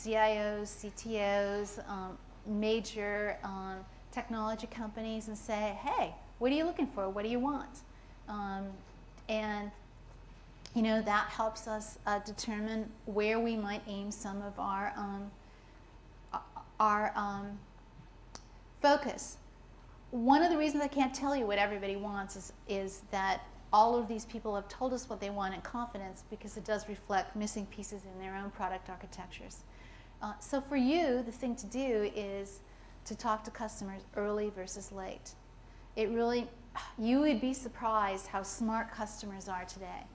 CIOs, CTOs, major technology companies and say, hey, what are you looking for? What do you want? And you know, that helps us determine where we might aim some of our focus. One of the reasons I can't tell you what everybody wants is that all of these people have told us what they want in confidence, because it does reflect missing pieces in their own product architectures. So for you, the thing to do is to talk to customers early versus late. It really, you would be surprised how smart customers are today.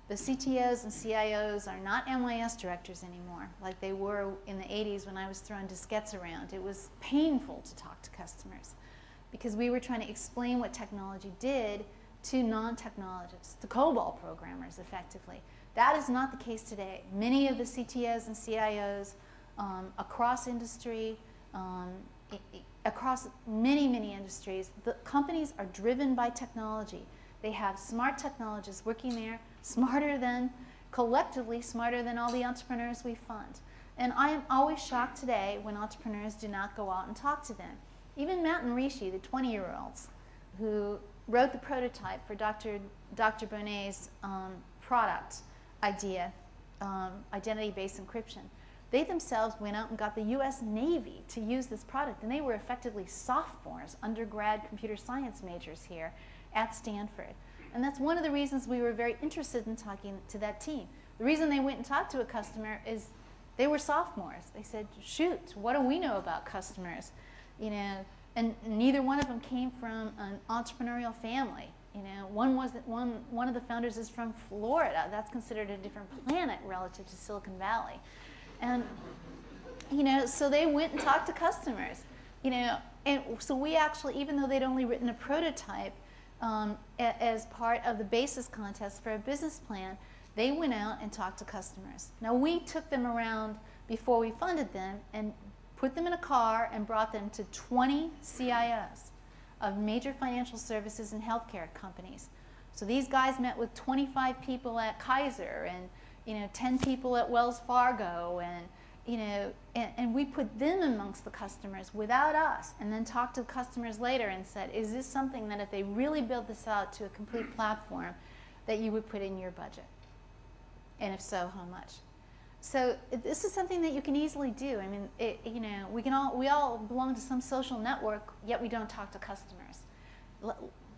The CTOs and CIOs are not MIS directors anymore, like they were in the 80s when I was throwing diskettes around. It was painful to talk to customers because we were trying to explain what technology did to non-technologists, to COBOL programmers, effectively. That is not the case today. Many of the CTOs and CIOs across industry, across many, many industries, the companies are driven by technology. They have smart technologists working there, collectively smarter than all the entrepreneurs we fund. And I am always shocked today when entrepreneurs do not go out and talk to them. Even Matt and Rishi, the 20-year-olds, who wrote the prototype for Dr. Bonet's product idea, identity-based encryption, they themselves went out and got the US Navy to use this product, and they were effectively sophomores, undergrad computer science majors here at Stanford. And that's one of the reasons we were very interested in talking to that team. The reason they went and talked to a customer is they were sophomores. They said, shoot, what do we know about customers? You know, and neither one of them came from an entrepreneurial family. You know, one of the founders is from Florida. That's considered a different planet relative to Silicon Valley. And, you know, so they went and talked to customers. You know, and so we actually, even though they'd only written a prototype, as part of the basis contest for a business plan, they went out and talked to customers. Now, we took them around before we funded them and put them in a car and brought them to 20 CIOs of major financial services and healthcare companies. So these guys met with 25 people at Kaiser and, you know, 10 people at Wells Fargo, and you know, and we put them amongst the customers without us, and then talked to customers later and said, is this something that if they really build this out to a complete platform that you would put in your budget? And if so, how much? So this is something that you can easily do. I mean, you know, we all belong to some social network, yet we don't talk to customers.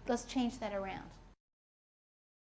Let's change that around.